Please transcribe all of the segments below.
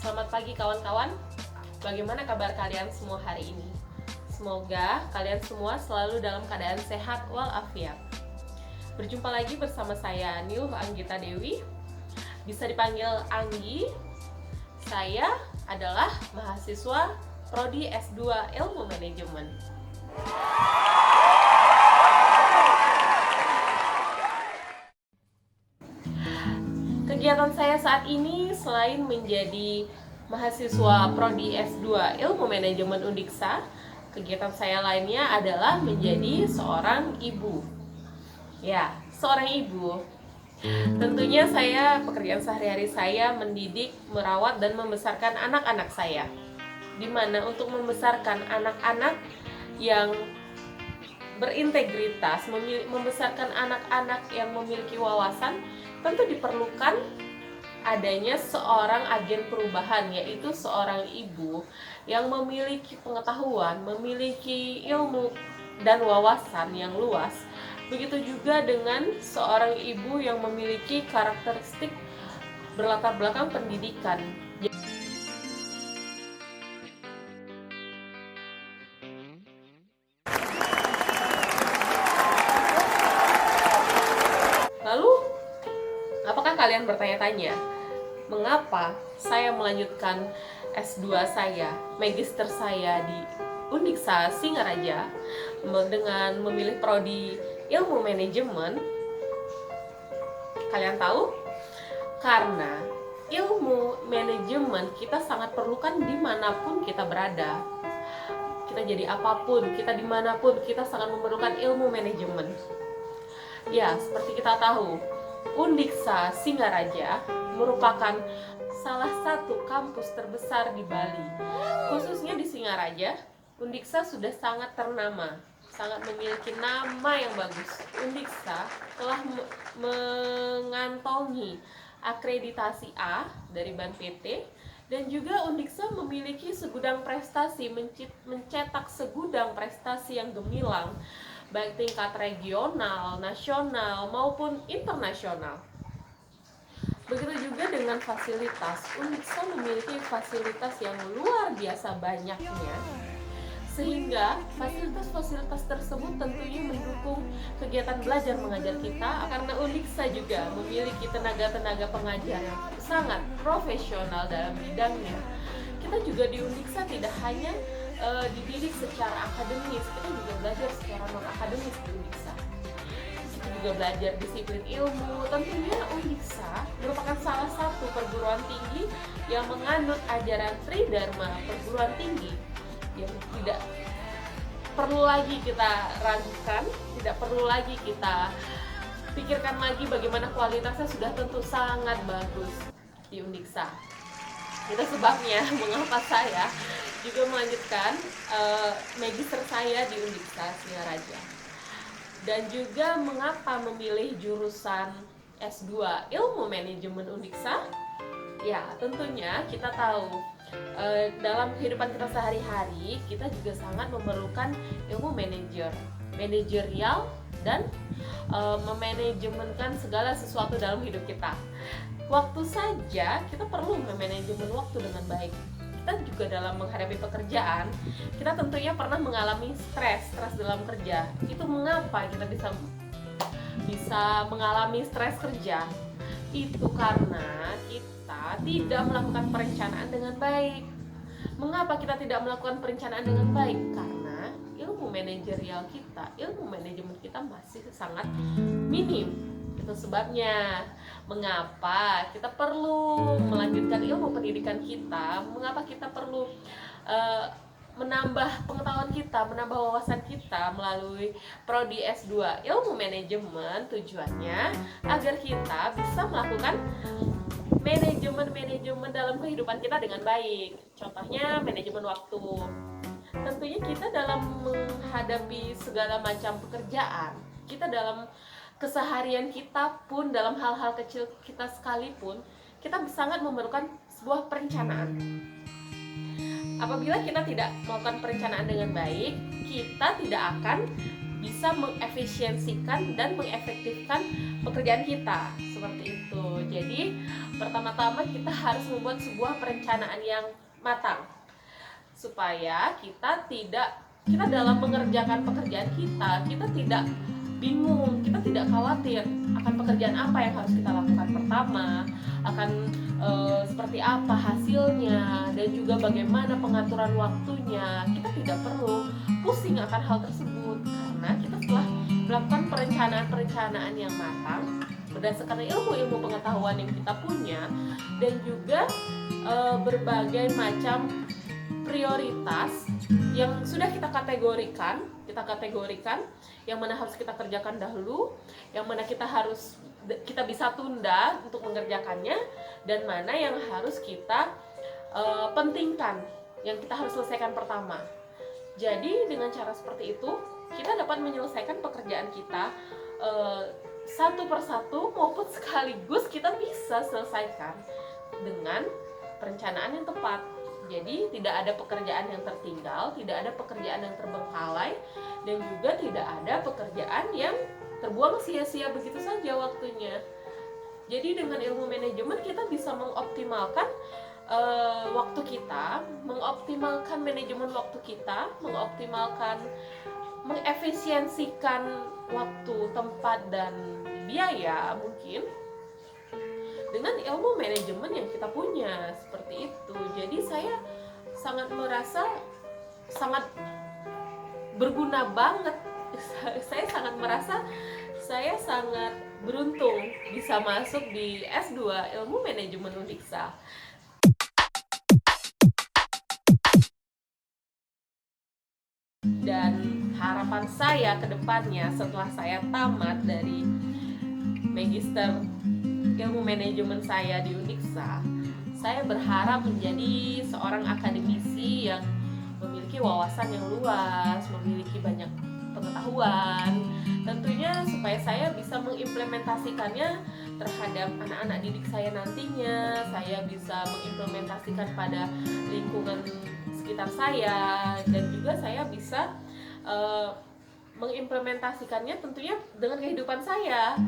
Selamat pagi kawan-kawan. Bagaimana kabar kalian semua hari ini? Semoga kalian semua selalu dalam keadaan sehat walafiat. Berjumpa lagi bersama saya Niluh Anggita Dewi. Bisa dipanggil Anggi. Saya adalah mahasiswa Prodi S2 Ilmu Manajemen. Kegiatan saya saat ini selain menjadi mahasiswa Prodi S2 Ilmu Manajemen Undiksa, kegiatan saya lainnya adalah menjadi seorang ibu. Ya, seorang ibu. Tentunya pekerjaan sehari-hari saya mendidik, merawat, dan membesarkan anak-anak saya. Dimana untuk membesarkan anak-anak yang berintegritas, membesarkan anak-anak yang memiliki wawasan, tentu diperlukan adanya seorang agen perubahan, yaitu seorang ibu yang memiliki pengetahuan, memiliki ilmu dan wawasan yang luas. Begitu juga dengan seorang ibu yang memiliki karakteristik berlatar belakang pendidikan. Lalu, apakah kalian bertanya-tanya, mengapa saya melanjutkan S2 saya, magister saya di Undiksa Singaraja dengan memilih prodi Ilmu Manajemen? Kalian tahu? Karena ilmu manajemen kita sangat perlukan dimanapun kita berada. Kita jadi apapun, kita dimanapun, kita sangat memerlukan ilmu manajemen. Ya, seperti kita tahu, Undiksa Singaraja merupakan salah satu kampus terbesar di Bali. Khususnya di Singaraja, Undiksa sudah sangat ternama, sangat memiliki nama yang bagus. Undiksa telah mengantongi akreditasi A dari BAN-PT, dan juga Undiksa memiliki segudang prestasi, mencetak segudang prestasi yang gemilang, baik tingkat regional, nasional, maupun internasional. Begitu juga dengan fasilitas. Undiksa memiliki fasilitas yang luar biasa banyaknya, sehingga fasilitas-fasilitas tersebut tentunya mendukung kegiatan belajar mengajar kita, karena Undiksa juga memiliki tenaga-tenaga pengajar yang sangat profesional dalam bidangnya. Kita juga di Undiksa tidak hanya dididik secara akademis, kita juga belajar secara non-akademis di Undiksa. Kita juga belajar disiplin ilmu. Tentunya Undiksa merupakan salah satu perguruan tinggi yang menganut ajaran Tridharma perguruan tinggi, yang tidak perlu lagi kita ragukan, tidak perlu lagi kita pikirkan lagi bagaimana kualitasnya, sudah tentu sangat bagus di Undiksa. Itu sebabnya mengapa saya juga melanjutkan magister saya di Undiksa Singaraja, dan juga mengapa memilih jurusan S2 Ilmu Manajemen Undiksa. Ya, tentunya kita tahu dalam kehidupan kita sehari-hari kita juga sangat memerlukan ilmu manajerial dan memanajemenkan segala sesuatu dalam hidup kita. Waktu saja kita perlu memanajemen waktu dengan baik. Kita juga dalam menghadapi pekerjaan, kita tentunya pernah mengalami stres dalam kerja. Itu mengapa kita bisa mengalami stres kerja? Itu karena kita tidak melakukan perencanaan dengan baik. Mengapa kita tidak melakukan perencanaan dengan baik? Karena ilmu manajerial kita, ilmu manajemen kita masih sangat minim. Itu sebabnya mengapa kita perlu melanjutkan ilmu pendidikan kita, mengapa kita perlu menambah pengetahuan kita, menambah wawasan kita melalui prodi S2 Ilmu Manajemen. Tujuannya agar kita bisa melakukan manajemen dalam kehidupan kita dengan baik. Contohnya manajemen waktu. Tentunya kita dalam menghadapi segala macam pekerjaan, kita dalam keseharian kita pun, dalam hal-hal kecil kita sekalipun, kita sangat memerlukan sebuah perencanaan. Apabila kita tidak melakukan perencanaan dengan baik, kita tidak akan bisa mengefisiensikan dan mengefektifkan pekerjaan kita. seperti itu. Jadi pertama-tama kita harus membuat sebuah perencanaan yang matang supaya kita dalam mengerjakan pekerjaan kita tidak bingung, kita tidak khawatir akan pekerjaan apa yang harus kita lakukan pertama, akan seperti apa hasilnya, dan juga bagaimana pengaturan waktunya. Kita tidak perlu pusing akan hal tersebut karena kita telah melakukan perencanaan yang matang berdasarkan ilmu-ilmu pengetahuan yang kita punya, dan juga berbagai macam prioritas yang sudah kita kategorikan, yang mana harus kita kerjakan dahulu, yang mana kita bisa tunda untuk mengerjakannya, dan mana yang harus kita pentingkan, yang kita harus selesaikan pertama. Jadi dengan cara seperti itu kita dapat menyelesaikan pekerjaan kita satu persatu maupun sekaligus kita bisa selesaikan dengan perencanaan yang tepat. Jadi tidak ada pekerjaan yang tertinggal, tidak ada pekerjaan yang terbengkalai, dan juga tidak ada pekerjaan yang terbuang sia-sia begitu saja waktunya. Jadi dengan ilmu manajemen kita bisa mengoptimalkan waktu kita, mengoptimalkan manajemen waktu kita, mengefisiensikan waktu, tempat, dan biaya mungkin dengan ilmu manajemen yang kita punya seperti itu. Jadi saya sangat merasa sangat berguna banget. Saya sangat merasa saya sangat beruntung bisa masuk di S2 Ilmu Manajemen Undiksa. Dan harapan saya ke depannya setelah saya tamat dari Magister Ilmu Manajemen saya di Undiksa, saya berharap menjadi seorang akademisi yang memiliki wawasan yang luas, memiliki banyak pengetahuan, tentunya supaya saya bisa mengimplementasikannya terhadap anak-anak didik saya nantinya. Saya bisa mengimplementasikan pada lingkungan sekitar saya, dan juga saya bisa mengimplementasikannya tentunya dengan kehidupan saya.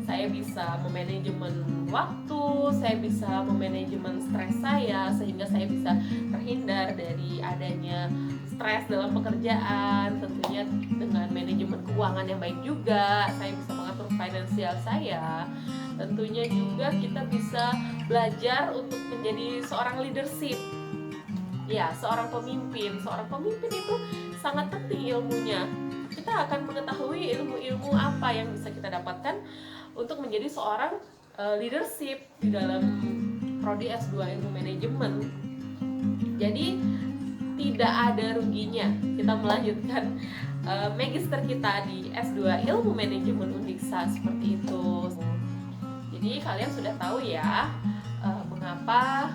Saya bisa memanajemen waktu, saya bisa memanajemen stres saya, sehingga saya bisa terhindar dari adanya stres dalam pekerjaan. Tentunya dengan manajemen keuangan yang baik juga, saya bisa mengatur finansial saya. Tentunya juga kita bisa belajar untuk menjadi seorang leadership. Ya, seorang pemimpin itu sangat penting ilmunya. Kita akan mengetahui ilmu-ilmu apa yang bisa kita dapatkan untuk menjadi seorang leadership di dalam prodi S2 Ilmu Manajemen. Jadi tidak ada ruginya kita melanjutkan magister kita di S2 Ilmu Manajemen Undiksa seperti itu. Jadi kalian sudah tahu ya mengapa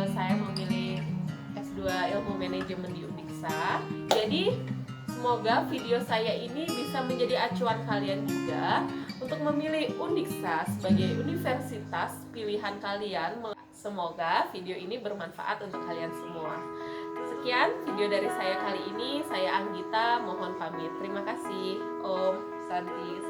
saya memilih S2 Ilmu Manajemen di Undiksa. Jadi semoga video saya ini bisa menjadi acuan kalian juga untuk memilih Undiksa sebagai universitas pilihan kalian. Semoga video ini bermanfaat untuk kalian semua. Sekian video dari saya kali ini. Saya Anggita, mohon pamit. Terima kasih. Om Santi.